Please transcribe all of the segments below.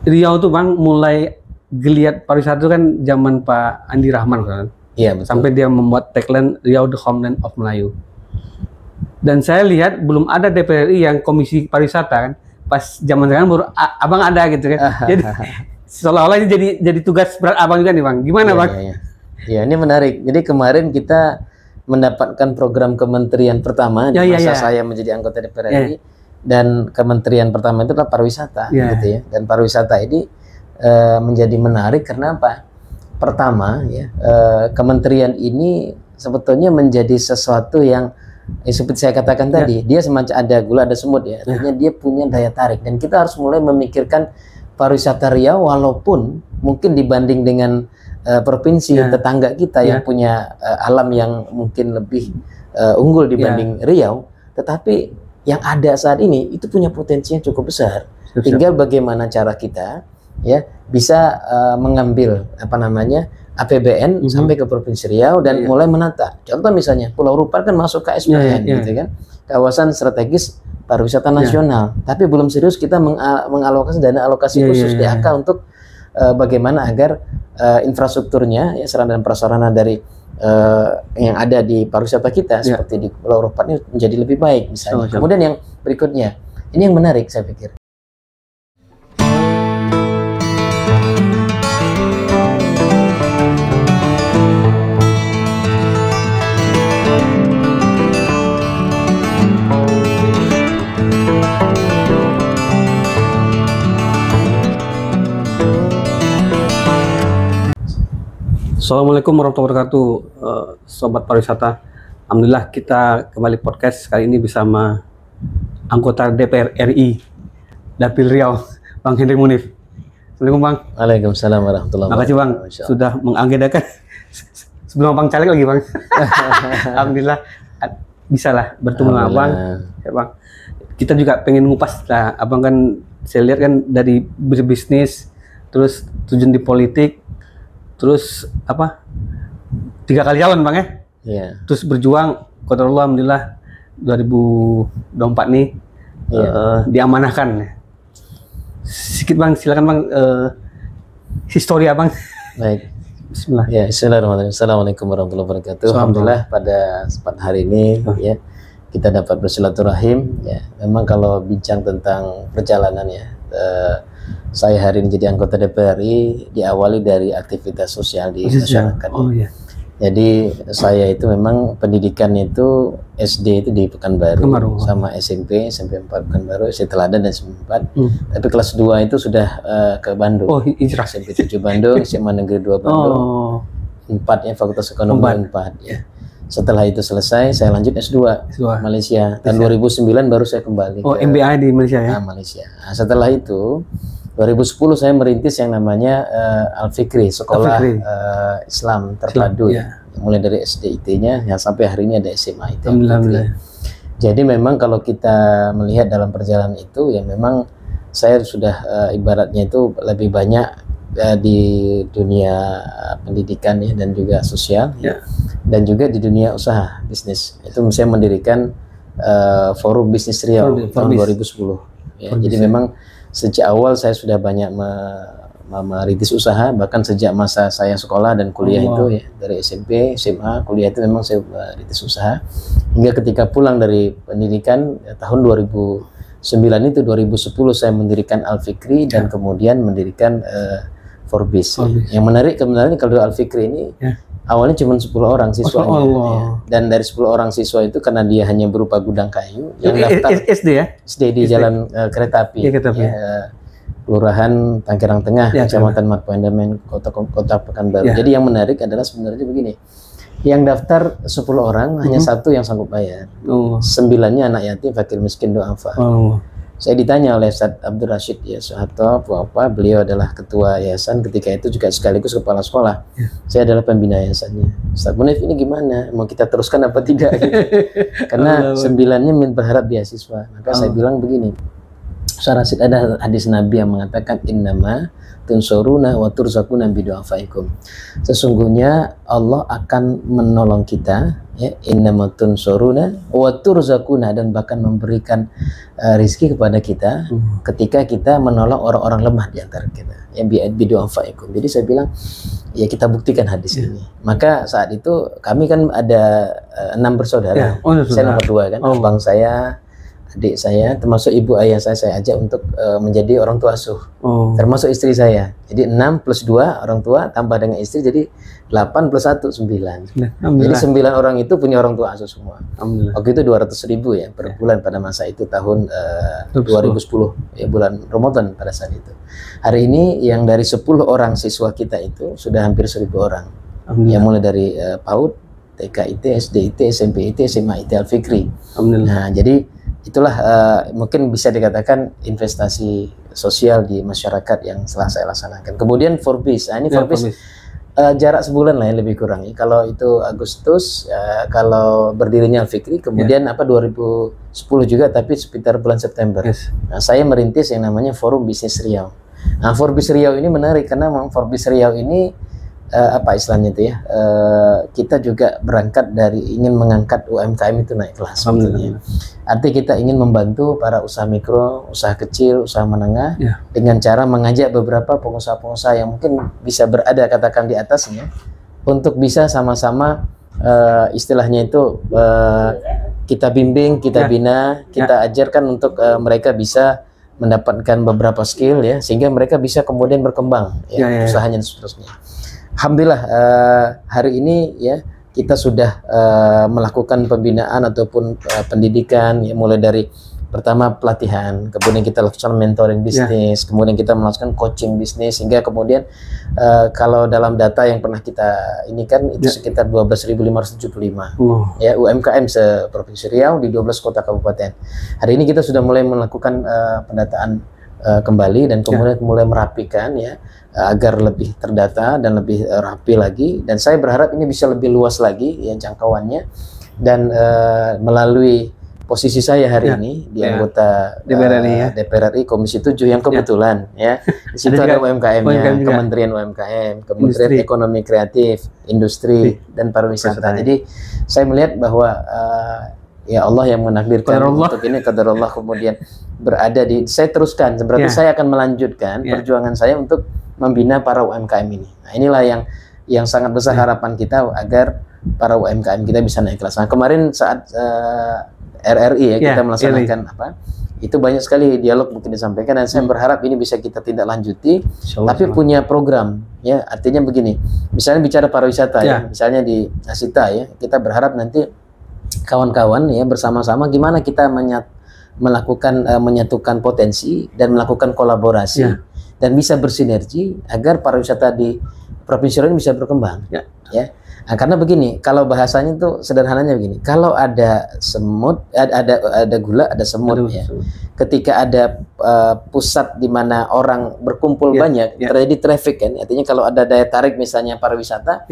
Riau tuh Bang mulai geliat pariwisata itu kan zaman Pak Andi Rahman kan. Iya, betul. Sampai dia membuat tagline Riau the Homeland of Melayu. Dan saya lihat belum ada DPR RI yang komisi pariwisata kan. Pas zaman sekarang baru Abang ada gitu kan. Jadi seolah-olah ini jadi tugas berat Abang juga nih Bang. Gimana Bang? Ya, ini menarik. Jadi kemarin kita mendapatkan program kementerian pertama di masa saya menjadi anggota DPR RI. Dan kementerian pertama itu adalah pariwisata, gitu ya. Dan pariwisata ini menjadi menarik karena apa? Pertama, ya, kementerian ini sebetulnya menjadi sesuatu yang seperti saya katakan tadi, dia semacam ada gula ada semut ya. Artinya dia punya daya tarik dan kita harus mulai memikirkan pariwisata Riau walaupun mungkin dibanding dengan provinsi tetangga kita yang punya alam yang mungkin lebih unggul dibanding Riau, tetapi yang ada saat ini itu punya potensinya cukup besar. Tinggal bagaimana cara kita ya bisa mengambil apa namanya APBN sampai ke Provinsi Riau dan mulai menata. Contoh misalnya Pulau Rupar kan masuk ke KSPN gitu kan, kawasan strategis pariwisata nasional. Tapi belum serius kita mengalokasi dana alokasi khusus DAK untuk bagaimana agar infrastrukturnya ya sarana dan prasarana dari yang ada di pariwisata kita seperti di Pulau Rupar ini menjadi lebih baik misalnya. Kemudian yang berikutnya, ini yang menarik saya pikir. Assalamualaikum warahmatullahi wabarakatuh, Sobat Pariwisata. Alhamdulillah kita kembali podcast kali ini bersama anggota DPR RI Dapil Riau, Bang Henry Munif. Assalamualaikum Bang. Waalaikumsalam warahmatullahi wabarakatuh. Makasih Bang sudah mengagendakan sebelum Bang caleg lagi Bang. Alhamdulillah bisa lah bertemu sama Abang. Ya Bang. Kita juga pengen ngupas lah, Abang kan saya lihat kan dari berbisnis, terus terjun di politik, terus apa 3 kali calon Bang ya? Iya. Terus berjuang, qadarullah alhamdulillah 2024 nih diamanahkan. Sedikit Bang, silakan Bang histori Abang. Baik. Bismillah. Ya, bismillahirrahmanirrahim. Assalamualaikum warahmatullahi wabarakatuh. Alhamdulillah pada kesempatan hari ini ya kita dapat bersilaturahim ya. Memang kalau bincang tentang perjalanan ya saya hari ini jadi anggota DPR RI diawali dari aktivitas sosial di masyarakat. Jadi saya itu memang pendidikan itu SD itu di Pekanbaru sama SMP 4 Pekanbaru, SD Teladan dan SMP 4. Tapi kelas 2 itu sudah ke Bandung. Hijrah. SMP 7 Bandung, SMA Negeri 2 Bandung. 4 ya Fakultas Ekonomi 4 ya. Setelah itu selesai, saya lanjut S2 Malaysia. Tahun 2009 baru saya kembali ke MBA di Malaysia ya? Malaysia. Nah, setelah itu, 2010 saya merintis yang namanya Al-Fikri, Sekolah Islam Terpadu ya. Mulai dari SDIT-nya, yang sampai hari ini ada SMA itu. Jadi memang kalau kita melihat dalam perjalanan itu, ya memang saya sudah ibaratnya itu lebih banyak di dunia pendidikan ya dan juga sosial dan juga di dunia usaha bisnis. Itu saya mendirikan Forum Bisnis Riau tahun 2010 ya. Jadi memang sejak awal saya sudah banyak merintis usaha, bahkan sejak masa saya sekolah dan kuliah itu ya, dari SMP, SMA, kuliah itu memang saya merintis usaha hingga ketika pulang dari pendidikan ya, tahun 2009 itu 2010 saya mendirikan Al-Fikri dan kemudian mendirikan Forbis. Yang menarik kebenaran kalau Al-Fikri ini awalnya cuma 10 orang siswanya ya. Dan dari 10 orang siswa itu karena dia hanya berupa gudang kayu yang daftar SD ya? SD di Jalan Kereta Api Kelurahan Tanggerang Tengah, Kecamatan Marpandamen, Kota Pekanbaru. Jadi yang menarik adalah sebenarnya begini, yang daftar 10 orang hanya 1 yang sanggup bayar, 9-nya anak yatim, fakir miskin, du'afa. Saya ditanya oleh Ustadz Abdul Rashid ya Soeharto, beliau adalah ketua yayasan ketika itu juga sekaligus kepala sekolah. Saya adalah pembina yayasannya. Ustadz Munif, ini gimana? Mau kita teruskan apa tidak? Gitu. Karena 9-nya berharap beasiswa. Maka saya bilang begini, Ustaz Rasid, ada hadis Nabi yang mengatakan innama tunsuruna wa turzaquna bidu'afaikum. Sesungguhnya Allah akan menolong kita, ya, innama tunsuruna wa turzaquna, dan bahkan memberikan rizki kepada kita ketika kita menolong orang-orang lemah di antara kita, ya, bidu'afaikum. Jadi saya bilang, ya, kita buktikan hadis ini. Maka saat itu kami kan ada 6 bersaudara. Saya nomor 2 kan, abang saya, adik saya, termasuk ibu ayah saya ajak untuk menjadi orang tua asuh, termasuk istri saya. Jadi 6 plus 2 orang tua tambah dengan istri, jadi 8 plus 1 9. Jadi 9 orang itu punya orang tua asuh semua. Waktu itu 200.000 ya per bulan pada masa itu, tahun 2010 ya, bulan Ramadan pada saat itu. Hari ini yang dari 10 orang siswa kita itu sudah hampir 1.000 orang. Yang mulai dari PAUD, TK IT, SD IT, SMP IT, SMA IT, Al-Fikri. Nah, jadi itulah mungkin bisa dikatakan investasi sosial di masyarakat yang telah saya laksanakan. Kemudian Forbis, nah ini Forbis jarak sebulan lah ya, lebih kurang. Kalau itu Agustus, kalau berdirinya Al-Fikri, kemudian 2010 juga, tapi sekitar bulan September. Nah, saya merintis yang namanya Forum Bisnis Riau. Nah, Forbis Riau ini menarik karena Forbis Riau ini apa istilahnya itu ya, kita juga berangkat dari ingin mengangkat UMKM itu naik kelas sebetulnya. Artinya kita ingin membantu para usaha mikro, usaha kecil, usaha menengah dengan cara mengajak beberapa pengusaha-pengusaha yang mungkin bisa berada katakan di atasnya untuk bisa sama-sama istilahnya itu kita bimbing, kita bina, kita ajarkan untuk mereka bisa mendapatkan beberapa skill ya, sehingga mereka bisa kemudian berkembang ya, usahanya dan seterusnya. Alhamdulillah hari ini ya kita sudah melakukan pembinaan ataupun pendidikan ya, mulai dari pertama pelatihan, kemudian kita lakukan mentoring bisnis, kemudian kita melakukan coaching bisnis, sehingga kemudian kalau dalam data yang pernah kita ini kan itu sekitar 12.575 ya UMKM se-Provinsi Riau di 12 kota kabupaten. Hari ini kita sudah mulai melakukan pendataan kembali dan kemudian mulai merapikan ya, agar lebih terdata dan lebih rapi lagi, dan saya berharap ini bisa lebih luas lagi ya jangkauannya, dan melalui posisi saya hari ini di anggota DPR RI Komisi 7 yang kebetulan ya di situ ada UMKM-nya, Kementerian UMKM, Kementerian Ekonomi Kreatif, Industri dan Pariwisata. Jadi saya melihat bahwa ya Allah yang menakdirkan untuk ini, qadar Allah, kemudian berada di, saya teruskan, berarti saya akan melanjutkan perjuangan saya untuk membina para UMKM ini. Nah, inilah yang sangat besar harapan kita agar para UMKM kita bisa naik kelas. Nah, kemarin saat RRI ya kita melaksanakan itu banyak sekali dialog mungkin disampaikan, dan saya berharap ini bisa kita tindak lanjuti, tapi punya program ya. Artinya begini, misalnya bicara pariwisata ya, misalnya di Asita ya, kita berharap nanti kawan-kawan ya bersama-sama gimana kita melakukan menyatukan potensi dan melakukan kolaborasi dan bisa bersinergi agar pariwisata di Provinsi Riau bisa berkembang ya. Nah, karena begini, kalau bahasanya itu sederhananya begini, kalau ada semut, ada gula, ada semut ya. Ketika ada pusat di mana orang berkumpul banyak, terjadi traffic kan. Artinya kalau ada daya tarik misalnya pariwisata,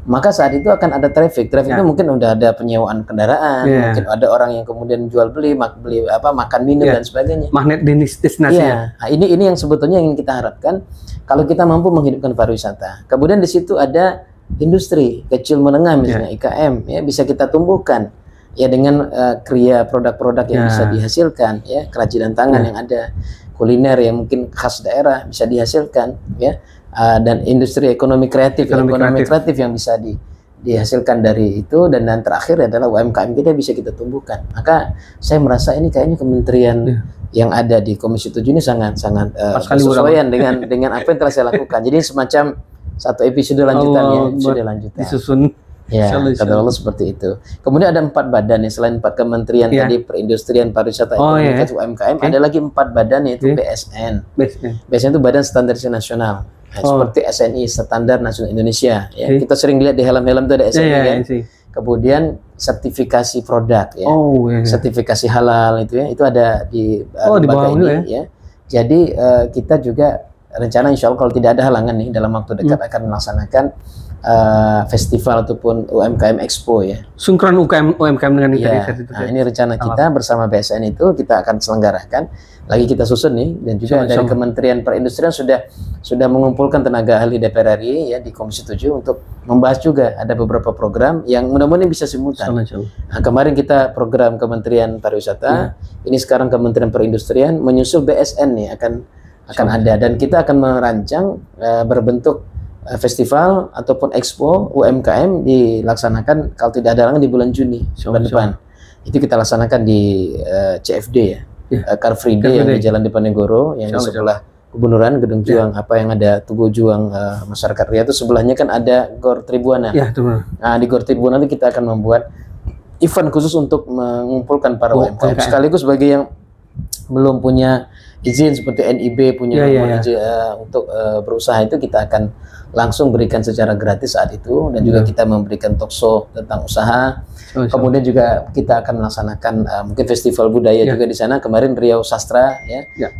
maka saat itu akan ada traffic. Traffic itu mungkin udah ada penyewaan kendaraan, mungkin ada orang yang kemudian jual beli makan minum dan sebagainya. Magnet destinasi. Nah, ini yang sebetulnya ingin kita harapkan kalau kita mampu menghidupkan pariwisata. Kemudian di situ ada industri kecil menengah misalnya IKM ya, bisa kita tumbuhkan ya dengan kriya produk-produk yang bisa dihasilkan ya, kerajinan tangan yang ada, kuliner yang mungkin khas daerah bisa dihasilkan ya. Dan industri ekonomi kreatif yang bisa dihasilkan dari itu, dan terakhir adalah UMKM kita bisa kita tumbuhkan. Maka saya merasa ini kayaknya kementerian yang ada di Komisi 7 ini sangat bersesuaian dengan apa yang telah saya lakukan. Jadi semacam satu episode lanjutannya, disusun. Ya, kata Allah seperti itu. Kemudian ada 4 badan ya, selain 4 kementerian tadi, perindustrian, pariwisata, ekonomi, UMKM, ada lagi 4 badan, yaitu BSN. BSN itu Badan Standarisasi Nasional. Nah, seperti SNI, Standar Nasional Indonesia ya. Kita sering lihat di helm-helm itu ada SNI kan. Kemudian sertifikasi produk ya. Sertifikasi halal itu ya, itu ada di bawah ini ya. Jadi kita juga rencana insya Allah kalau tidak ada halangan nih dalam waktu dekat akan melaksanakan festival ataupun UMKM Expo ya. Sunkron UMKM dengan ya. Nah, ini rencana kita bersama BSN itu kita akan selenggarakan. Lagi kita susun nih, dan juga dari Kementerian Perindustrian sudah mengumpulkan tenaga ahli DPR RI ya di Komisi 7 untuk membahas juga ada beberapa program yang mudah-mudahan bisa simultan. Nah, kemarin kita program Kementerian Pariwisata, ini sekarang Kementerian Perindustrian menyusul BSN nih akan ada, dan kita akan merancang berbentuk festival ataupun expo UMKM dilaksanakan kalau tidak ada halangan di bulan Juni bulan depan. Itu kita laksanakan di CFD ya. Car Free Day yang di Jalan Diponegoro yang di sebelah Kebunuran Gedung Juang apa yang ada Tugu Juang Masyarakat Ria itu sebelahnya kan ada Gor Tribuana. Nah di Gor Tribuana nanti kita akan membuat event khusus untuk mengumpulkan para UMKM sekaligus bagi yang belum punya izin seperti NIB punya izin untuk berusaha itu kita akan langsung berikan secara gratis saat itu, dan juga kita memberikan talkshow tentang usaha. Kemudian juga kita akan melaksanakan mungkin festival budaya juga di sana. Kemarin Riau Sastra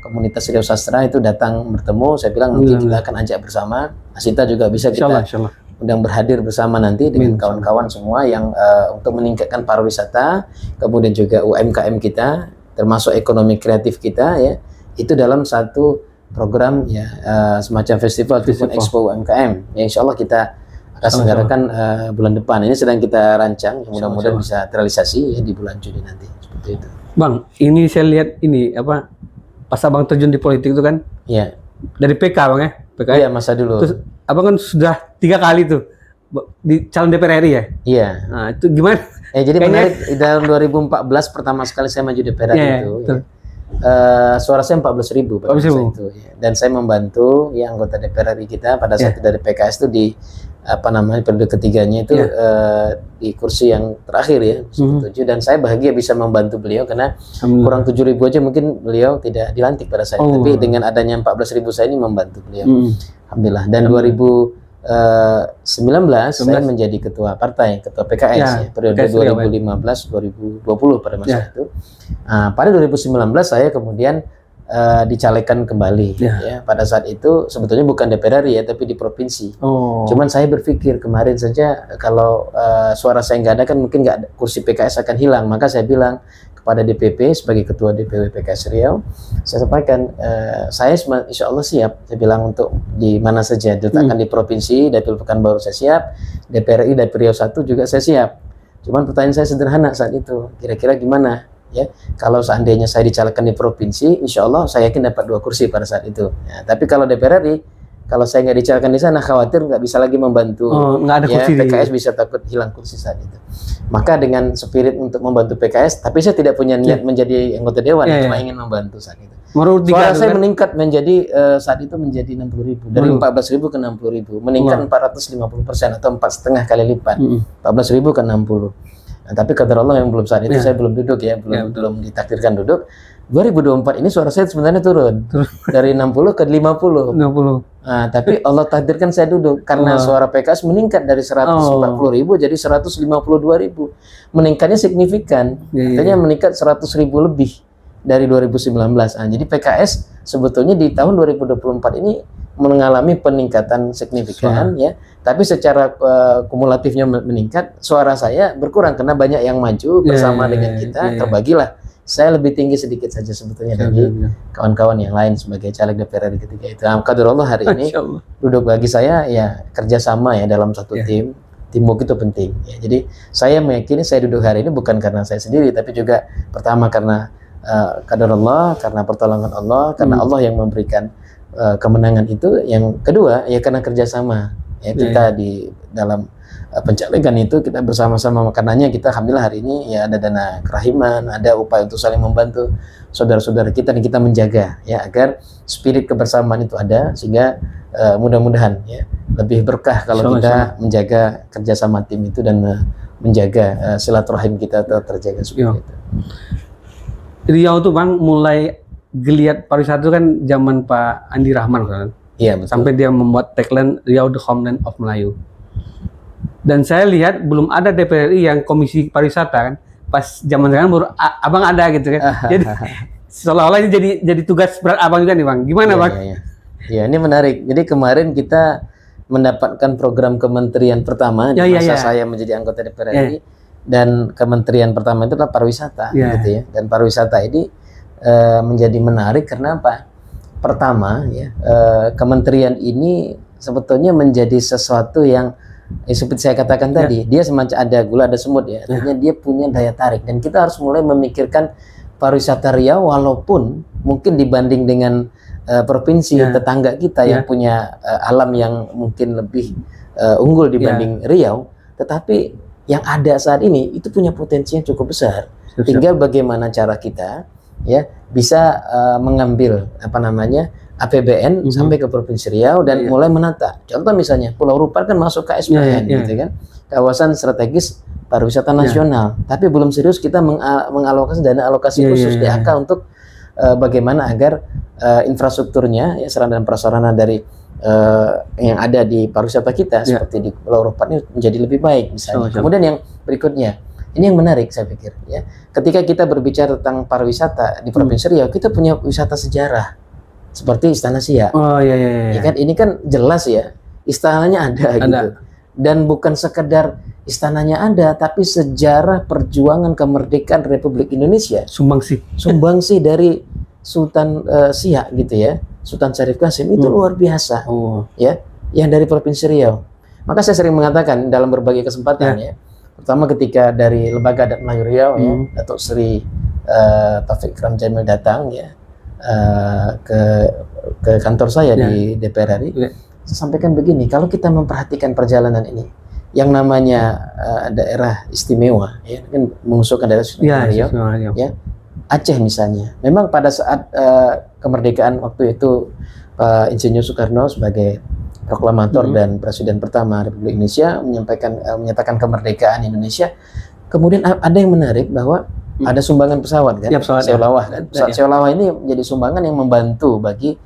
komunitas Riau Sastra itu datang bertemu, saya bilang mungkin kita akan ajak bersama. Asita juga bisa kita undang berhadir bersama nanti dengan kawan-kawan semua yang untuk meningkatkan pariwisata, kemudian juga UMKM kita termasuk ekonomi kreatif kita ya. Itu dalam satu program ya semacam festival ataupun expo UMKM yang insya Allah kita akan selenggarakan bulan depan. Ini sedang kita rancang, mudah-mudahan bisa terrealisasi ya di bulan Juni nanti seperti itu. Bang, ini saya lihat ini apa pas abang terjun di politik itu kan? Iya. Dari PK bang ya? PK. Iya masa dulu. Terus abang kan sudah 3 kali tuh di calon DPR RI ya? Iya. Nah itu gimana? Jadi menarik di tahun 2014 pertama sekali saya maju DPR RI itu. Suara saya 14.000 pada masa itu ya. Dan saya membantu ya anggota DPR RI kita pada saat itu dari PKS itu di periode ketiganya itu di kursi yang terakhir ya 7, dan saya bahagia bisa membantu beliau karena kurang 7.000 aja mungkin beliau tidak dilantik pada saat itu, tapi dengan adanya 14.000 saya ini membantu beliau alhamdulillah. Dan 2019 saya menjadi ketua partai, ketua PKS ya, periode 2015-2020 pada masa itu. Pada 2019 saya kemudian dicalekkan kembali ya. Pada saat itu sebetulnya bukan DPR RI ya, tapi di provinsi. Cuman saya berpikir kemarin saja kalau suara saya nggak ada kan mungkin kursi PKS akan hilang, maka saya bilang kepada DPP sebagai ketua DPW PKS Riau, saya sampaikan saya insya Allah siap, saya bilang untuk di mana saja diletakkan di provinsi, Dapil Pekanbaru saya siap, DPR RI Dapil Riau 1 juga saya siap. Cuman pertanyaan saya sederhana saat itu, kira-kira gimana? Ya, kalau seandainya saya dicalonkan di provinsi, insya Allah saya yakin dapat 2 kursi pada saat itu. Ya, tapi kalau DPR RI, kalau saya nggak dicalonkan di sana, khawatir nggak bisa lagi membantu. Nggak ada kursi PKS bisa takut hilang kursi saat itu. Maka dengan spirit untuk membantu PKS, tapi saya tidak punya niat menjadi anggota dewan, cuma ingin membantu saat itu. Suara saya meningkat menjadi saat itu menjadi 60.000 dari 14.000 ke 60.000, meningkat 450% atau 4,5 kali lipat. 14.000 ke 60. Nah, tapi kadar Allah yang belum saat itu saya belum duduk ya, belum ditakdirkan duduk. 2024 ini suara saya sebenarnya turun dari 60 ke 50. Nah, tapi Allah takdirkan saya duduk karena suara PKS meningkat dari 140.000 jadi 152.000. Meningkatnya signifikan. Artinya meningkat 100.000 lebih dari 2019. Nah, jadi PKS sebetulnya di tahun 2024 ini mengalami peningkatan signifikan ya, tapi secara kumulatifnya meningkat, suara saya berkurang karena banyak yang maju bersama dengan kita, terbagilah. Saya lebih tinggi sedikit saja sebetulnya dari kawan-kawan yang lain sebagai caleg DPR RI ketiga itu. Qadarullah hari ini duduk bagi saya ya kerjasama ya dalam satu tim. Teamwork itu penting ya. Jadi saya meyakini saya duduk hari ini bukan karena saya sendiri, tapi juga pertama karena qadarullah, karena pertolongan Allah, karena Allah yang memberikan kemenangan itu. Yang kedua ya karena kerjasama ya, kita di dalam pencalekan itu kita bersama-sama, makanannya kita alhamdulillah hari ini ya ada dana kerahiman, ada upaya untuk saling membantu saudara-saudara kita, dan kita menjaga ya agar spirit kebersamaan itu ada, sehingga mudah-mudahan ya lebih berkah kalau kita menjaga kerjasama tim itu dan menjaga silaturahim kita terjaga seperti itu. Riau tuh Bang mulai geliat pariwisata itu kan zaman Pak Andi Rahman kan? Iya betul. Sampai dia membuat tagline Riau the Homeland of Melayu. Dan saya lihat belum ada DPR RI yang komisi pariwisata kan, pas zaman sekarang baru abang ada gitu kan. Jadi seolah-olah ini jadi tugas berat abang juga nih Bang. Gimana Bang? Ya, ini menarik. Jadi kemarin kita mendapatkan program kementerian pertama di masa saya menjadi anggota DPR RI, dan kementerian pertama itu adalah pariwisata, gitu ya. Dan pariwisata ini menjadi menarik karena apa? Pertama, ya, kementerian ini sebetulnya menjadi sesuatu yang seperti saya katakan tadi, dia semacam ada gula ada semut ya. Artinya dia punya daya tarik, dan kita harus mulai memikirkan pariwisata Riau, walaupun mungkin dibanding dengan provinsi tetangga kita yang punya alam yang mungkin lebih unggul dibanding Riau, tetapi yang ada saat ini itu punya potensi yang cukup besar. Tinggal bagaimana cara kita ya bisa mengambil APBN sampai ke Provinsi Riau dan mulai menata. Contoh misalnya Pulau Rupar kan masuk ke SPN, gitu kan, kawasan strategis pariwisata nasional. Tapi belum serius kita mengalokasi dana alokasi khusus DAK untuk bagaimana agar infrastrukturnya, ya, sarana dan prasarana dari yang ada di pariwisata kita seperti di Pulau Rupar ini menjadi lebih baik misalnya. Kemudian yang berikutnya, ini yang menarik saya pikir ya. Ketika kita berbicara tentang pariwisata di Provinsi Riau, kita punya wisata sejarah seperti Istana Siak. Ya kan, ini kan jelas ya, istananya ada. Gitu. Dan bukan sekedar istananya ada, tapi sejarah perjuangan kemerdekaan Republik Indonesia. Sumbangsi dari Sultan Siak gitu ya, Sultan Syarif Qasim itu luar biasa. Ya, yang dari Provinsi Riau. Maka saya sering mengatakan dalam berbagai kesempatan ya. Pertama ketika dari Lembaga Adat Melayu Riau ya, Datuk Sri Taufik Ikram Jamil datang ya ke kantor saya di DPR RI, saya sampaikan begini, kalau kita memperhatikan perjalanan ini, yang namanya daerah istimewa, ya, kan mengusulkan daerah istimewa Riau, ya, Aceh misalnya, memang pada saat kemerdekaan waktu itu Pak Insinyur Soekarno sebagai proklamator dan presiden pertama Republik Indonesia menyatakan kemerdekaan Indonesia. Kemudian ada yang menarik bahwa ada sumbangan pesawat kan, Seolawah kan. Pesawat Seolawah ini menjadi sumbangan yang membantu bagi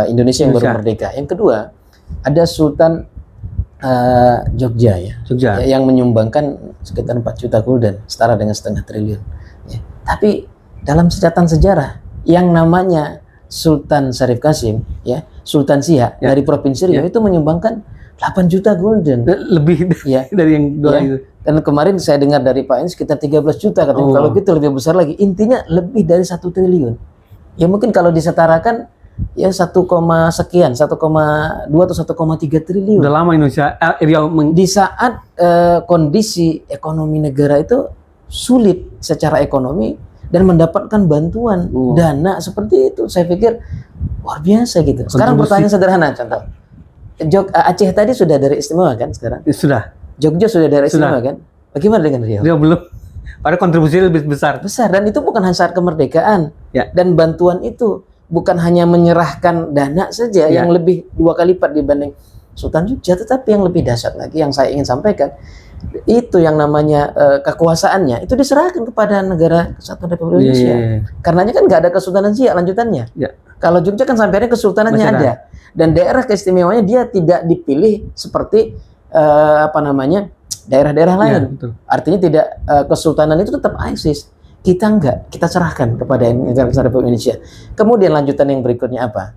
Indonesia yang baru merdeka. Yang kedua, ada Sultan Jogja ya, yang menyumbangkan sekitar 4 juta gulden, setara dengan 0,5 triliun. Ya. Tapi dalam catatan sejarah yang namanya Sultan Syarif Qasim, ya, Sultan Siak dari Provinsi Riau itu menyumbangkan 8 juta gulden, lebih dari yang dua itu. Dan kemarin saya dengar dari Pak Ins sekitar 13 juta katanya. Kalau gitu lebih besar lagi. Intinya lebih dari 1 triliun. Ya mungkin kalau disetarakan ya 1, sekian, 1,2 atau 1,3 triliun. Udah lama Indonesia Riau di saat kondisi ekonomi negara itu sulit secara ekonomi dan mendapatkan bantuan dana seperti itu, saya pikir luar biasa gitu. Sekarang pertanyaan sederhana, contoh Aceh tadi sudah dari istimewa kan sekarang? Sudah. Jogja sudah dari istimewa kan? Bagaimana dengan Riau? Riau belum. Pada kontribusi lebih besar. Dan itu bukan hanya saat kemerdekaan. Dan bantuan itu bukan hanya menyerahkan dana saja yang lebih 2 kali lipat dibanding Sultan Jogja, tetapi yang lebih dahsyat lagi yang saya ingin sampaikan, itu yang namanya kekuasaannya itu diserahkan kepada negara Kesatuan Republik Indonesia. Karenanya kan nggak ada Kesultanan Siak lanjutannya. Kalau Jogja kan sampai kesultanannya ada. Dan daerah keistimewaannya dia tidak dipilih seperti daerah-daerah lain. Artinya tidak kesultanan itu tetap eksis. Kita enggak, kita serahkan kepada negara Kesatuan Republik Indonesia. Kemudian lanjutan yang berikutnya apa?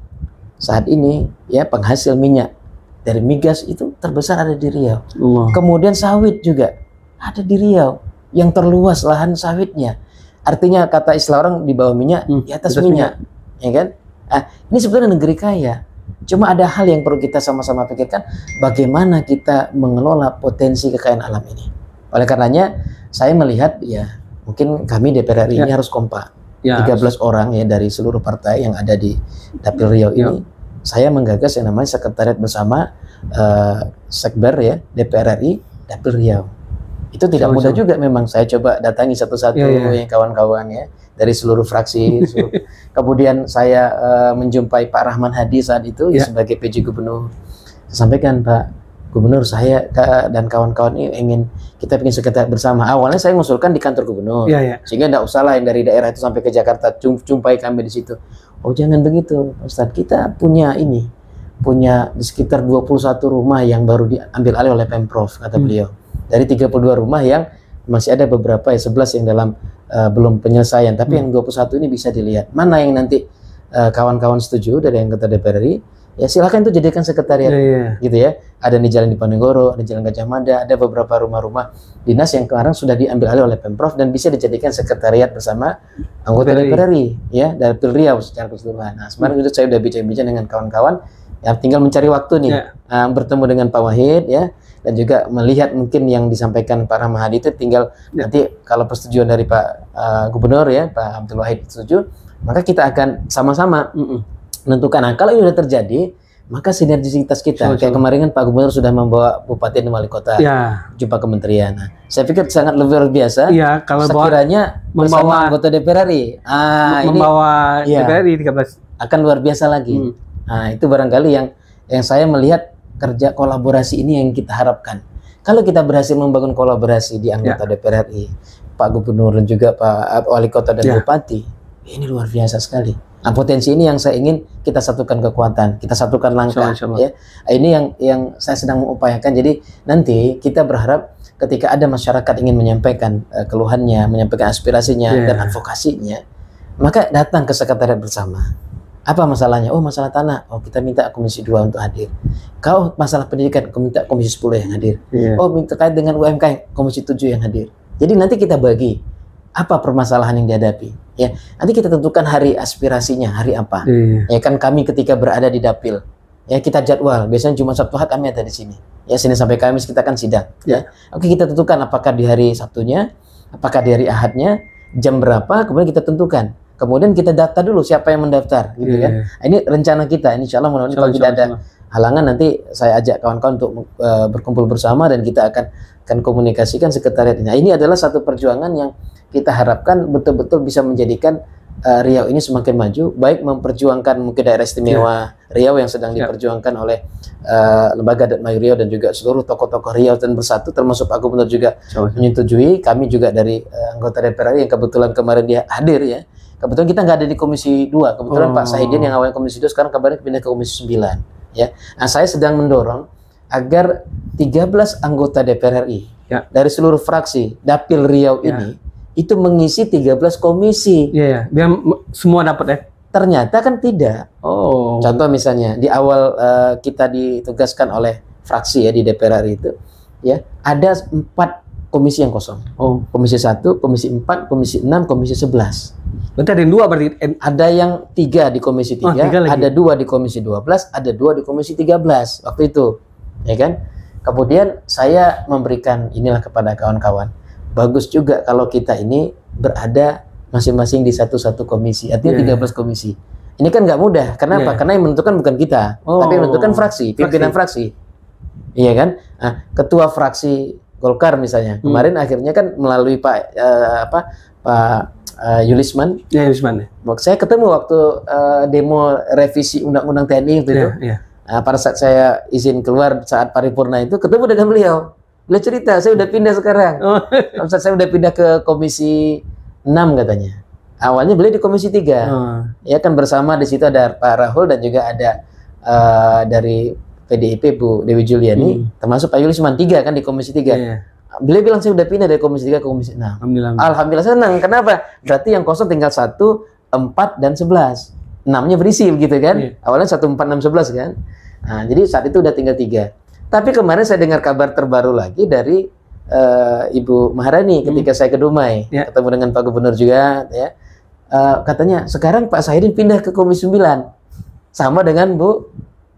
Saat ini ya penghasil minyak dari migas itu terbesar ada di Riau. Kemudian sawit juga ada di Riau, yang terluas lahan sawitnya. Artinya kata istilah orang di bawah minyak, di atas minyak, ya kan? Ini sebetulnya negeri kaya. Cuma ada hal yang perlu kita sama-sama pikirkan, bagaimana kita mengelola potensi kekayaan alam ini. Oleh karenanya, saya melihat ya mungkin kami DPR RI ini harus kompak. 13 orang ya dari seluruh partai yang ada di Dapil Riau ini. Saya menggagas yang namanya sekretariat bersama Sekber ya DPR RI Dapil Riau. Itu tidak mudah juga memang. Saya coba datangi satu-satu yang kawan-kawan ya dari seluruh fraksi. Kemudian saya menjumpai Pak Rahman Hadi saat itu sebagai PJ Gubernur. Saya sampaikan, Pak Gubernur, saya dan kawan-kawan ini kita ingin sekretariat bersama. Awalnya saya mengusulkan di kantor Gubernur, sehingga tidak usah lah yang dari daerah itu sampai ke Jakarta, jumpai kami di situ. Oh jangan begitu, Ustadz, kita punya di sekitar 21 rumah yang baru diambil alih oleh Pemprov, kata beliau. Dari 32 rumah yang masih ada beberapa 11 yang dalam belum penyelesaian, tapi yang 21 ini bisa dilihat. Mana yang nanti kawan-kawan setuju dari anggota DPR RI, ya silakan itu jadikan sekretariat, gitu ya. Ada di Jalan Diponegoro, ada Jalan Gajah Mada, ada beberapa rumah-rumah dinas yang sekarang sudah diambil alih oleh Pemprov dan bisa dijadikan sekretariat bersama anggota DPR RI, ya, dari Riau secara keseluruhan. Nah, sebenarnya itu saya udah bincang-bincang dengan kawan-kawan, ya tinggal mencari waktu nih, bertemu dengan Pak Wahid, ya, dan juga melihat mungkin yang disampaikan Pak Rahmahadi itu tinggal nanti kalau persetujuan dari Pak Gubernur, ya, Pak Abdul Wahid setuju, maka kita akan sama-sama menentukan. Nah, kalau ini sudah terjadi, maka sinergisitas kita, kayak kemarin kan Pak Gubernur sudah membawa Bupati dan Wali Kota jumpa kementerian. Nah, saya pikir sangat luar biasa. Kalau sekiranya membawa anggota DPR RI, membawa DPR RI 13 akan luar biasa lagi. Nah, itu barangkali yang saya melihat kerja kolaborasi ini yang kita harapkan. Kalau kita berhasil membangun kolaborasi di anggota DPR RI, Pak Gubernur dan juga Pak Wali Kota dan Bupati, ini luar biasa sekali. Nah, potensi ini yang saya ingin kita satukan kekuatan, kita satukan langkah, ya. Ini yang saya sedang mengupayakan. Jadi nanti kita berharap ketika ada masyarakat ingin menyampaikan keluhannya, menyampaikan aspirasinya dan advokasinya, maka datang ke sekretariat bersama. Apa masalahnya? Oh, masalah tanah. Oh, kita minta Komisi 2 untuk hadir. Kau masalah pendidikan, minta Komisi 10 yang hadir. Oh, terkait dengan UMKM, Komisi 7 yang hadir. Jadi nanti kita bagi apa permasalahan yang dihadapi, ya. Nanti kita tentukan hari aspirasinya, hari apa. Ya kan kami ketika berada di dapil, ya kita jadwal. Biasanya cuma Sabtu Ahad kami ada di sini. Ya, Senin sampai Kamis kita kan sidang. Ya. Oke, kita tentukan apakah di hari Sabtunya, apakah di hari Ahadnya, jam berapa, kemudian kita tentukan. Kemudian kita data dulu siapa yang mendaftar, gitu kan. Nah, ini rencana kita. Ini insya Allah mudah-mudahan kalau tidak ada halangan nanti saya ajak kawan-kawan untuk berkumpul bersama dan kita akan komunikasikan sekretariat ini. Nah, ini adalah satu perjuangan yang kita harapkan betul-betul bisa menjadikan Riau ini semakin maju, baik memperjuangkan mungkin daerah istimewa Riau yang sedang diperjuangkan oleh lembaga Datmayu Riau dan juga seluruh tokoh-tokoh Riau dan bersatu, termasuk Pak Gubernur juga menyetujui. Kami juga dari anggota DPR yang kebetulan kemarin dia hadir, ya. Kebetulan kita nggak ada di Komisi 2. Kebetulan Pak Sahidin yang awalnya Komisi 2 sekarang kabarnya pindah ke Komisi 9, ya. Nah, saya sedang mendorong agar 13 anggota DPR RI dari seluruh fraksi Dapil Riau ini itu mengisi 13 komisi. Biar semua dapat, ya. Ternyata kan tidak. Contoh misalnya di awal kita ditugaskan oleh fraksi, ya, di DPR RI itu, ya, ada 4 komisi yang kosong. Komisi 1, komisi 4, komisi 6, komisi 11. Berarti ada yang 2 berarti. Ada yang 3 di komisi 3, ada 2 di komisi 12, ada 2 di komisi 13 waktu itu, ya kan? Kemudian saya memberikan inilah kepada kawan-kawan. Bagus juga kalau kita ini berada masing-masing di satu komisi, artinya 13 komisi. Ini kan nggak mudah. Kenapa? Karena yang menentukan bukan kita, tapi yang menentukan fraksi, pimpinan fraksi. Iya kan? Nah, ketua fraksi Golkar misalnya, kemarin akhirnya kan melalui Pak Yulisman. Yulisman. Saya ketemu waktu demo revisi Undang-Undang TNI itu. Nah, pada saat saya izin keluar saat paripurna itu ketemu dengan beliau. Beliau cerita, saya udah pindah sekarang. Saya udah pindah ke komisi 6 katanya. Awalnya beliau di komisi 3. Ya kan bersama di situ ada Pak Rahul dan juga ada dari PDIP Bu Dewi Juliani, termasuk Pak Yulisman 3 kan di komisi 3. Beliau bilang saya udah pindah dari komisi 3 ke komisi 6. Alhamdulillah senang. Kenapa? Berarti yang kosong tinggal 1, 4 dan 11. 6-nya berisi begitu kan? Awalnya 1, 4, 6, 11 kan? Nah, jadi saat itu udah tinggal 3. Tapi kemarin saya dengar kabar terbaru lagi dari Ibu Maharani ketika saya ke Dumai, ketemu dengan Pak Gubernur juga, ya. Katanya sekarang Pak Sahidin pindah ke Komisi 9 sama dengan Bu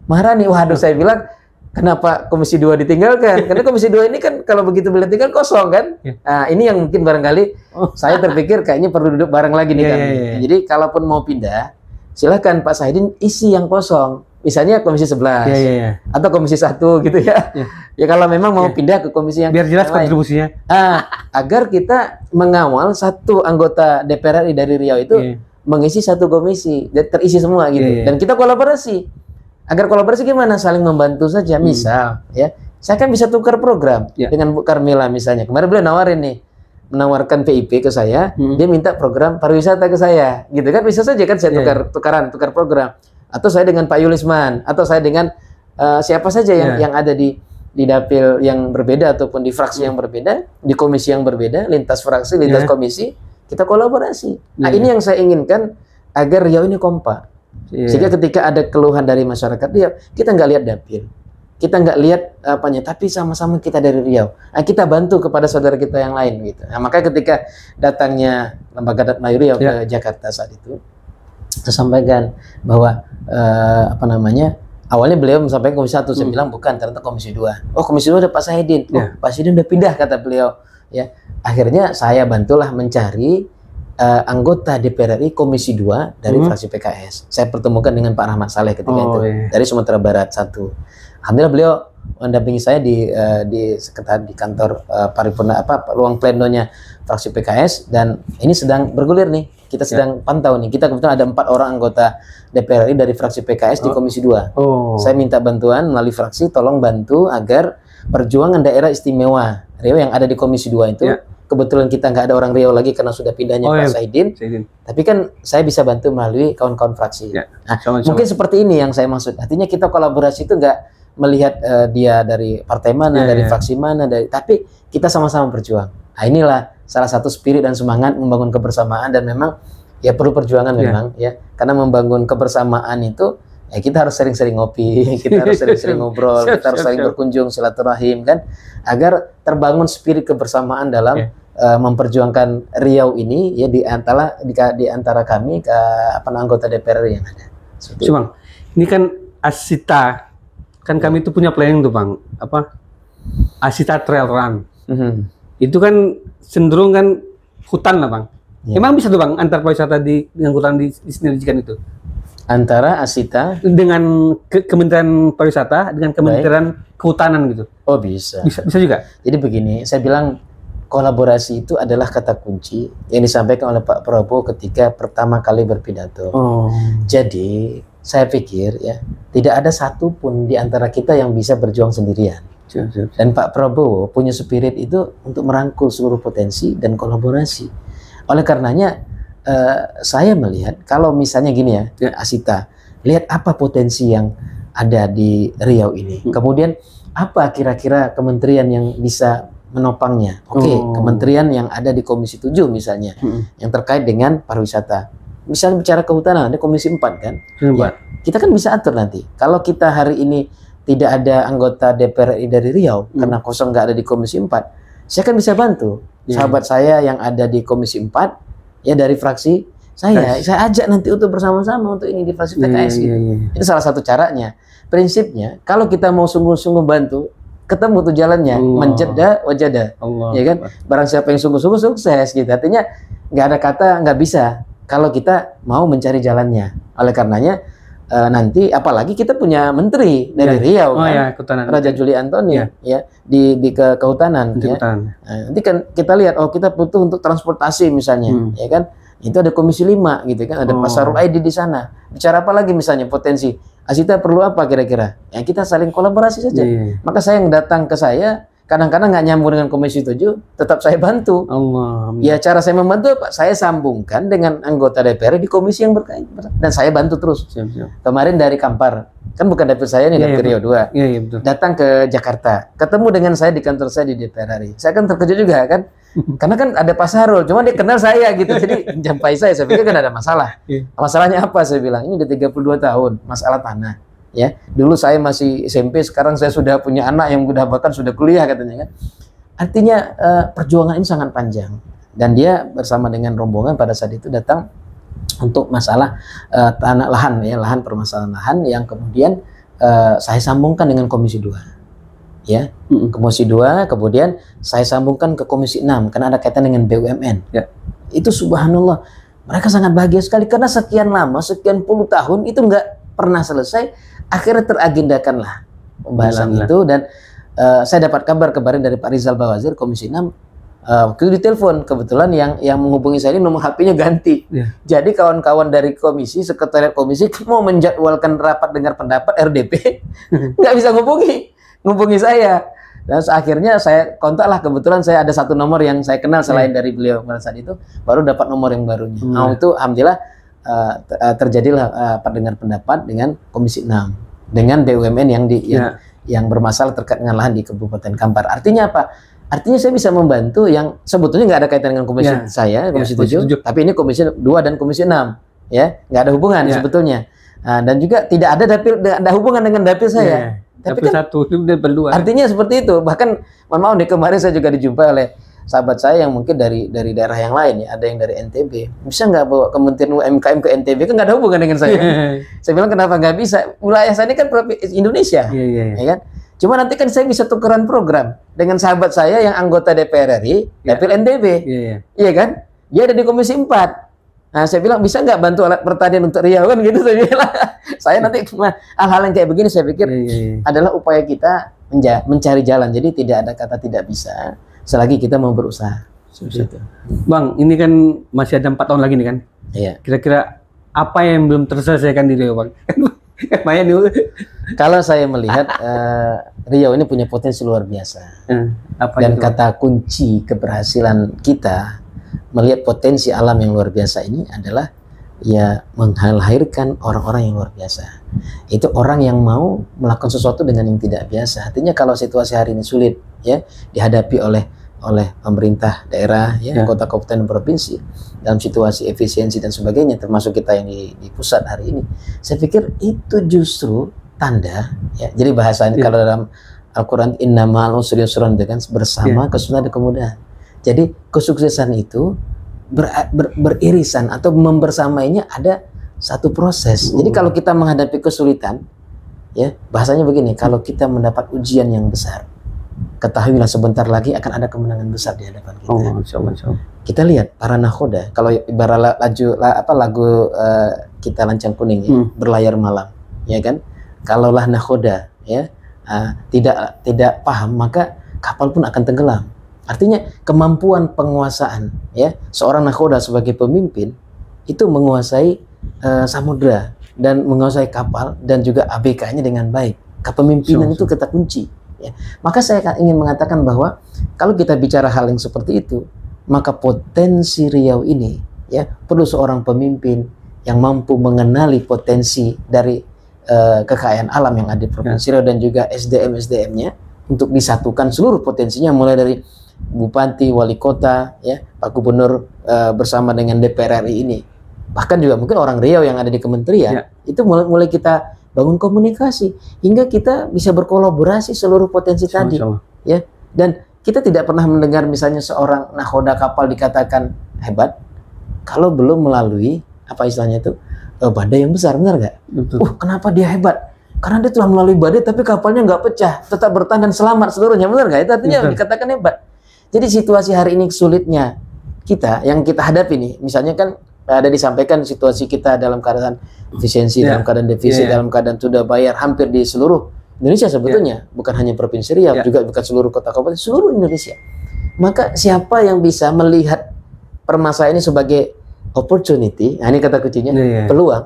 Maharani. Waduh, saya bilang kenapa Komisi 2 ditinggalkan? Karena Komisi 2 ini kan kalau begitu beliau tinggal kosong kan. Nah, ini yang mungkin barangkali saya terpikir kayaknya perlu duduk bareng lagi nih kan. Jadi kalaupun mau pindah, silakan Pak Sahidin isi yang kosong. Misalnya komisi 11 atau komisi 1 gitu ya. Ya kalau memang mau pindah ke komisi yang biar jelas kontribusinya. Agar kita mengawal satu anggota DPR RI dari Riau itu mengisi satu komisi, terisi semua gitu. Dan kita kolaborasi. Agar kolaborasi gimana? Saling membantu saja. Misal ya, saya kan bisa tukar program dengan Bu Karmila misalnya. Kemarin beliau menawarkan PIP ke saya, dia minta program pariwisata ke saya. Gitu kan bisa saja kan saya tukar program. Atau saya dengan Pak Yulisman, atau saya dengan siapa saja yang ada di dapil yang berbeda ataupun di fraksi yang berbeda, di komisi yang berbeda, lintas fraksi, lintas komisi, kita kolaborasi. Nah, ini yang saya inginkan agar Riau ini kompak. Sehingga ketika ada keluhan dari masyarakat Riau, kita nggak lihat dapil, kita nggak lihat apanya, tapi sama-sama kita dari Riau. Nah, kita bantu kepada saudara kita yang lain gitu. Nah, makanya ketika datangnya Lembaga Adat Melayu Riau ke Jakarta saat itu, saya sampaikan bahwa awalnya beliau menyampaikan Komisi 1, saya bilang bukan, ternyata Komisi 2. Oh, Komisi 2 ada Pak Sahidin. Oh, Pak Sahidin udah pindah, kata beliau. Ya, akhirnya saya bantulah mencari anggota DPR RI Komisi 2 dari fraksi PKS. Saya pertemukan dengan Pak Rahmat Saleh ketika itu dari Sumatera Barat 1. Alhamdulillah beliau mendampingi saya di kantor paripurna ruang plenonya fraksi PKS, dan ini sedang bergulir nih. Kita sedang pantau nih. Kita kebetulan ada 4 orang anggota DPR RI dari fraksi PKS di Komisi 2. Saya minta bantuan melalui fraksi, tolong bantu agar perjuangan daerah istimewa Riau yang ada di Komisi 2 itu, kebetulan kita nggak ada orang Riau lagi karena sudah pindahnya Pak Sahidin. Tapi kan saya bisa bantu melalui kawan-kawan fraksi. Mungkin seperti ini yang saya maksud. Artinya kita kolaborasi itu nggak melihat dia dari partai mana, dari fraksi mana, tapi kita sama-sama berjuang. Nah, inilah salah satu spirit dan semangat membangun kebersamaan, dan memang ya perlu perjuangan memang ya, karena membangun kebersamaan itu ya kita harus sering-sering ngopi, kita harus sering-sering ngobrol, kita harus sering berkunjung, silaturahim kan, agar terbangun spirit kebersamaan dalam memperjuangkan Riau ini ya di antara kami anggota DPR yang ada. Bang, ini kan Asita, kan kami itu punya planning tuh Bang, Asita Trail Run. Itu kan cenderung kan hutan lah Bang. Emang bisa tuh Bang antar pariwisata dengan hutan di sinergikan itu? Antara Asita dengan Kementerian Pariwisata dengan Kementerian Kehutanan gitu? Oh bisa. Bisa juga. Jadi begini, saya bilang kolaborasi itu adalah kata kunci yang disampaikan oleh Pak Prabowo ketika pertama kali berpidato. Jadi saya pikir ya tidak ada satupun di antara kita yang bisa berjuang sendirian. Dan Pak Prabowo punya spirit itu untuk merangkul seluruh potensi dan kolaborasi. Oleh karenanya saya melihat kalau misalnya gini ya, Asita, lihat apa potensi yang ada di Riau ini. Kemudian apa kira-kira kementerian yang bisa menopangnya? Kementerian yang ada di Komisi 7 misalnya, yang terkait dengan pariwisata. Misalnya bicara kehutanan, ada Komisi 4 kan? Ya, kita kan bisa atur nanti. Kalau kita hari ini tidak ada anggota DPR RI dari Riau, karena kosong nggak ada di Komisi 4, saya kan bisa bantu sahabat saya yang ada di Komisi 4, ya dari fraksi saya ajak nanti untuk bersama-sama untuk ini di fraksi PKS. Itu salah satu caranya. Prinsipnya, kalau kita mau sungguh-sungguh bantu, ketemu tuh jalannya, menjeda wajada, ya kan? Barang siapa yang sungguh-sungguh sukses gitu. Artinya nggak ada kata nggak bisa kalau kita mau mencari jalannya. Oleh karenanya nanti apalagi kita punya menteri dari Riau kan, Raja Juli Antoni ya di kehutanan ya. Nanti kan kita lihat kita butuh untuk transportasi misalnya ya kan, itu ada Komisi 5 gitu kan, ada Pak Sarul Aidi di sana. Bicara apa lagi misalnya potensi Asita perlu apa kira-kira, ya kita saling kolaborasi saja. Maka saya yang datang ke saya kadang-kadang nggak nyambung dengan Komisi 7, tetap saya bantu. Ya cara saya membantu apa? Saya sambungkan dengan anggota DPR di komisi yang berkaitan, dan saya bantu terus. Kemarin dari Kampar, kan bukan dapil saya nih, dapil Riau 2, datang ke Jakarta, ketemu dengan saya di kantor saya di DPR RI. Saya kan terkejut juga kan, karena kan ada Pak Sarul, cuma dia kenal saya gitu, jadi jampai saya pikir kan ada masalah. Masalahnya apa? Saya bilang ini udah 32 tahun, masalah tanah. Ya, dulu saya masih SMP, sekarang saya sudah punya anak yang udah bahkan sudah kuliah katanya kan. Artinya perjuangan ini sangat panjang, dan dia bersama dengan rombongan pada saat itu datang untuk masalah tanah lahan ya, permasalahan lahan yang kemudian saya sambungkan dengan Komisi 2. Ya, Komisi 2 kemudian saya sambungkan ke Komisi 6 karena ada kaitan dengan BUMN. Itu subhanallah, mereka sangat bahagia sekali karena sekian lama, sekian puluh tahun itu nggak pernah selesai. Akhirnya teragendakanlah pembahasan itu, dan saya dapat kabar kemarin dari Pak Rizal Bawazir Komisi 6, waktu itu ditelepon, kebetulan yang menghubungi saya ini nomor HP-nya ganti. Jadi kawan-kawan dari komisi, sekretariat komisi mau menjadwalkan rapat dengar pendapat RDP nggak bisa ngubungi saya. Dan akhirnya saya kontaklah, kebetulan saya ada satu nomor yang saya kenal selain dari beliau pada saat itu, baru dapat nomor yang barunya. Itu alhamdulillah terjadilah dengar pendapat dengan Komisi 6 dengan BUMN yang bermasalah terkait dengan lahan di Kabupaten Kampar. Artinya apa? Artinya saya bisa membantu yang sebetulnya nggak ada kaitan dengan komisi saya, Komisi 7, tapi ini Komisi 2 dan Komisi 6 ya, nggak ada hubungan sebetulnya. Dan juga tidak ada hubungan dengan dapil saya. Tapi kan satu itu berdua. Artinya seperti itu. Bahkan mohon maaf nih, kemarin saya juga dijumpai oleh sahabat saya yang mungkin dari daerah yang lain ya, ada yang dari NTB. Bisa nggak bawa Kementerian UMKM ke NTB? Kan nggak ada hubungan dengan saya. Saya bilang kenapa nggak bisa? Wilayah saya ini kan Indonesia, ya kan? Cuma nanti kan saya bisa tukeran program dengan sahabat saya yang anggota DPR RI, dapil NTB, iya kan? Dia ada di Komisi 4. Nah, saya bilang bisa nggak bantu alat pertanian untuk Riau kan gitu saya bilang. Saya nanti hal-hal yang kayak begini saya pikir adalah upaya kita mencari jalan. Jadi tidak ada kata tidak bisa selagi kita mau berusaha. Bang, ini kan masih ada 4 tahun lagi nih kan? Iya. Kira-kira apa yang belum terselesaikan di Riau, Bang? Kalau saya melihat Riau ini punya potensi luar biasa. Dan itu? Kata kunci keberhasilan kita melihat potensi alam yang luar biasa ini adalah ya melahirkan orang-orang yang luar biasa. Itu orang yang mau melakukan sesuatu dengan yang tidak biasa. Artinya kalau situasi hari ini sulit ya dihadapi oleh pemerintah daerah ya, kota, kabupaten, provinsi dalam situasi efisiensi dan sebagainya, termasuk kita yang di pusat hari ini, saya pikir itu justru tanda ya. Jadi bahasanya kalau dalam Al-Quran innamal usri yusran, dengan bersama kesulitan dan kemudahan. Jadi kesuksesan itu beririsan atau membersamainya ada satu proses. Jadi kalau kita menghadapi kesulitan, ya bahasanya begini, kalau kita mendapat ujian yang besar, ketahuilah sebentar lagi akan ada kemenangan besar di hadapan kita. Kita lihat para nakhoda, kalau ibarat lagu kita Lancang Kuning ya, berlayar malam, ya kan? Kalaulah nakhoda ya tidak paham, maka kapal pun akan tenggelam. Artinya kemampuan penguasaan ya seorang nakhoda sebagai pemimpin itu menguasai samudra dan menguasai kapal dan juga ABK-nya dengan baik. Kepemimpinan itu kata kunci. Ya. Maka saya ingin mengatakan bahwa kalau kita bicara hal yang seperti itu, maka potensi Riau ini ya perlu seorang pemimpin yang mampu mengenali potensi dari kekayaan alam yang ada di Provinsi Riau dan juga SDM-nya untuk disatukan seluruh potensinya, mulai dari Bupati, Wali Kota, ya, Pak Gubernur bersama dengan DPR RI ini, bahkan juga mungkin orang Riau yang ada di kementerian, itu mulai kita bangun komunikasi hingga kita bisa berkolaborasi seluruh potensi tadi, ya. Dan kita tidak pernah mendengar misalnya seorang nakhoda kapal dikatakan hebat kalau belum melalui apa istilahnya itu badai yang besar, benar nggak? Kenapa dia hebat? Karena dia telah melalui badai tapi kapalnya nggak pecah, tetap bertahan dan selamat seluruhnya, benar nggak? Itu artinya dikatakan hebat. Jadi situasi hari ini sulitnya kita yang kita hadapi nih, misalnya kan ada disampaikan situasi kita dalam keadaan efisiensi, dalam keadaan defisit, dalam keadaan sudah bayar hampir di seluruh Indonesia sebetulnya, bukan hanya Provinsi Riau, juga bukan seluruh kota kabupaten, seluruh Indonesia. Maka siapa yang bisa melihat permasalahan ini sebagai opportunity, nah ini kata kuncinya, peluang,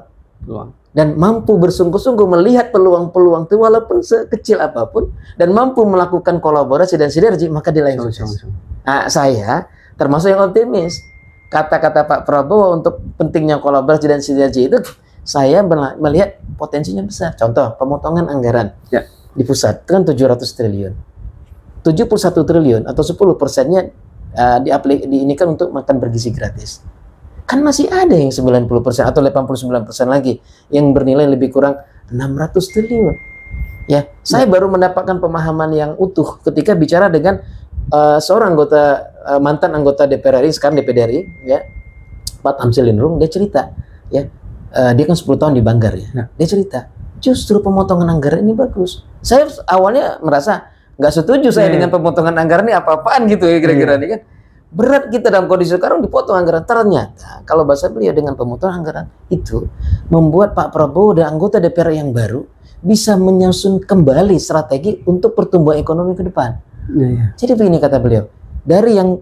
dan mampu bersungguh-sungguh melihat peluang-peluang itu walaupun sekecil apapun, dan mampu melakukan kolaborasi dan sinergi, maka dia lain sukses. Nah, saya termasuk yang optimis. Kata-kata Pak Prabowo untuk pentingnya kolaborasi dan sinergi itu, saya melihat potensinya besar. Contoh, pemotongan anggaran di pusat itu kan 700 triliun. 71 triliun atau 10%-nya diinikan untuk makan bergizi gratis. Kan masih ada yang 90% atau 89% lagi yang bernilai lebih kurang 600 triliun. Ya, saya baru mendapatkan pemahaman yang utuh ketika bicara dengan seorang mantan anggota DPR RI, sekarang DPD RI, ya, Pak Tamsil Lindrung. Dia cerita, ya, dia kan 10 tahun di Banggar ya. Dia cerita, justru pemotongan anggaran ini bagus. Saya awalnya merasa nggak setuju saya dengan pemotongan anggaran ini apa-apaan gitu ya kira-kira nih kan. Berat kita dalam kondisi sekarang dipotong anggaran. Ternyata kalau bahasa beliau dengan pemotongan anggaran itu membuat Pak Prabowo dan anggota DPR yang baru bisa menyusun kembali strategi untuk pertumbuhan ekonomi ke depan. Jadi begini kata beliau, dari yang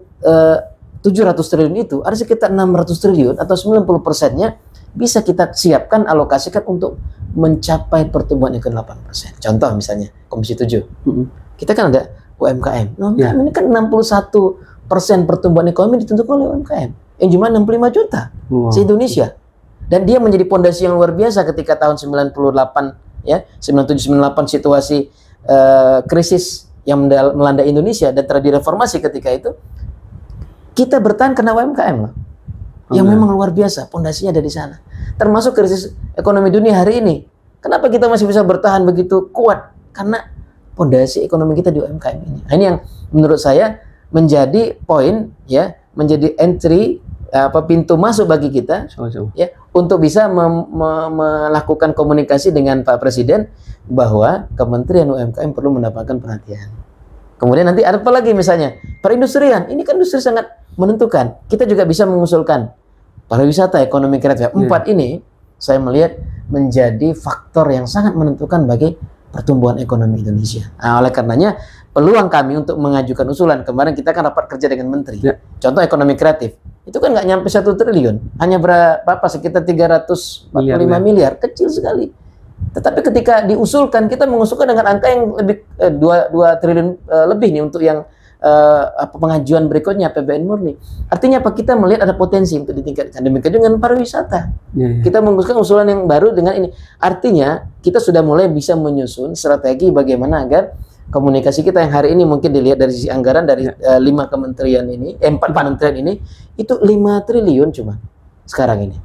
700 triliun itu ada sekitar 600 triliun atau 90%-nya bisa kita siapkan, alokasikan untuk mencapai pertumbuhan ekonomi 8%. Contoh misalnya Komisi 7. Kita kan ada UMKM. Ini kan 61% pertumbuhan ekonomi ditentukan oleh UMKM. Yang cuma 65 juta se-Indonesia. Dan dia menjadi pondasi yang luar biasa ketika tahun 98 ya, 97-98 situasi krisis yang melanda Indonesia dan terjadi reformasi ketika itu, kita bertahan karena UMKM loh. yang memang luar biasa, pondasinya ada di sana. Termasuk krisis ekonomi dunia hari ini. Kenapa kita masih bisa bertahan begitu kuat? Karena pondasi ekonomi kita di UMKM ini. Nah, ini yang menurut saya menjadi poin, ya, menjadi entry, pintu masuk bagi kita, ya, untuk bisa melakukan komunikasi dengan Pak Presiden bahwa Kementerian UMKM perlu mendapatkan perhatian. Kemudian nanti ada apa lagi misalnya perindustrian, ini kan industri sangat menentukan. Kita juga bisa mengusulkan pariwisata, ekonomi kreatif. 4 ini saya melihat menjadi faktor yang sangat menentukan bagi pertumbuhan ekonomi Indonesia. Nah, oleh karenanya peluang kami untuk mengajukan usulan, kemarin kita kan rapat kerja dengan menteri. Contoh ekonomi kreatif, itu kan nggak nyampe 1 triliun, hanya berapa, sekitar 345 miliar, kecil sekali. Tetapi ketika diusulkan, kita mengusulkan dengan angka yang lebih 2 triliun lebih nih untuk yang pengajuan berikutnya APBN murni. Artinya apa? Kita melihat ada potensi untuk ditingkatkan. Demikian dengan pariwisata. Kita mengusulkan usulan yang baru dengan ini. Artinya kita sudah mulai bisa menyusun strategi bagaimana agar komunikasi kita yang hari ini mungkin dilihat dari sisi anggaran dari 5 kementerian ini, 4 kementerian ini, itu 5 triliun cuma sekarang ini.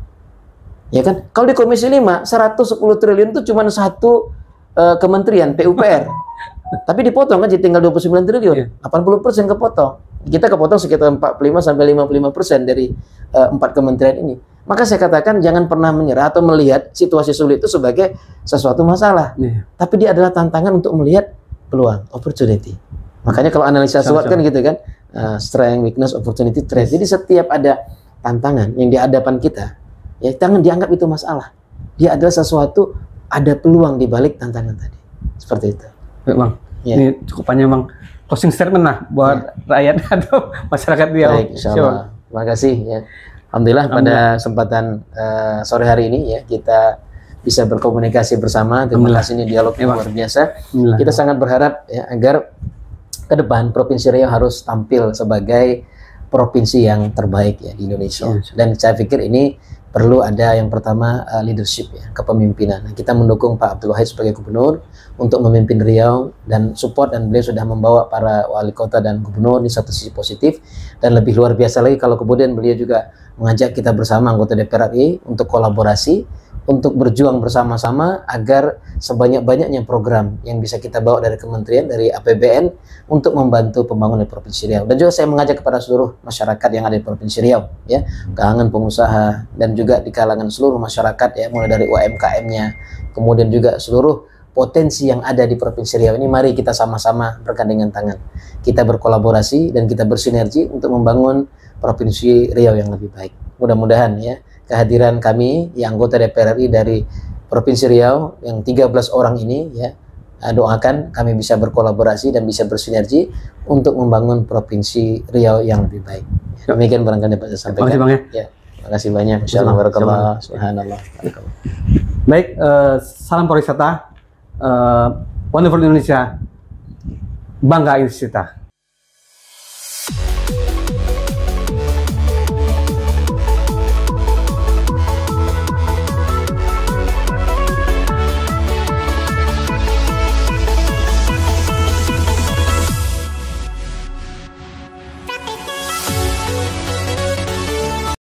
Ya kan? Kalau di Komisi 5, 110 triliun itu cuma 1 kementerian PUPR. Tapi dipotong kan jadi tinggal 29 triliun. 80% kepotong. Kita kepotong sekitar 45-55% dari 4 kementerian ini. Maka saya katakan jangan pernah menyerah atau melihat situasi sulit itu sebagai sesuatu masalah. Tapi dia adalah tantangan untuk melihat peluang, opportunity. Makanya kalau analisa SWOT kan gitu kan, strength, weakness, opportunity, threat. Jadi setiap ada tantangan yang di hadapan kita, ya jangan dianggap itu masalah. Dia adalah sesuatu, ada peluang di balik tantangan tadi. Seperti itu. Baik, Bang. Ini cukup panjang, Bang. Closing statement lah buat rakyat atau masyarakat Riau. Baik, insyaallah. Terima kasih ya. Alhamdulillah pada kesempatan sore hari ini ya kita bisa berkomunikasi bersama. Terima kasih, ini dialog yang luar biasa. Kita sangat berharap ya agar ke depan Provinsi Riau harus tampil sebagai provinsi yang terbaik ya di Indonesia. Dan saya pikir ini perlu ada yang pertama leadership ya, kepemimpinan. Nah, kita mendukung Pak Abdul Wahid sebagai gubernur untuk memimpin Riau dan support, dan beliau sudah membawa para wali kota dan gubernur di satu sisi positif, dan lebih luar biasa lagi kalau kemudian beliau juga mengajak kita bersama anggota DPR RI untuk kolaborasi, untuk berjuang bersama-sama agar sebanyak-banyaknya program yang bisa kita bawa dari kementerian, dari APBN untuk membantu pembangunan Provinsi Riau. Dan juga saya mengajak kepada seluruh masyarakat yang ada di Provinsi Riau, ya, kalangan pengusaha dan juga di kalangan seluruh masyarakat ya, mulai dari UMKM-nya, kemudian juga seluruh potensi yang ada di Provinsi Riau ini, mari kita sama-sama bergandengan tangan. Kita berkolaborasi dan kita bersinergi untuk membangun Provinsi Riau yang lebih baik. Mudah-mudahan ya kehadiran kami yang anggota DPR RI dari Provinsi Riau yang 13 orang ini ya, doakan kami bisa berkolaborasi dan bisa bersinergi untuk membangun Provinsi Riau yang lebih baik. Demikian barangkali dapat saya sampaikan. Terima kasih, Bang, ya. Ya, terima kasih banyak. Insyaallah barakallah. Subhanallah. Baik, salam pariwisata. Wonderful Indonesia. Bangga Indonesia.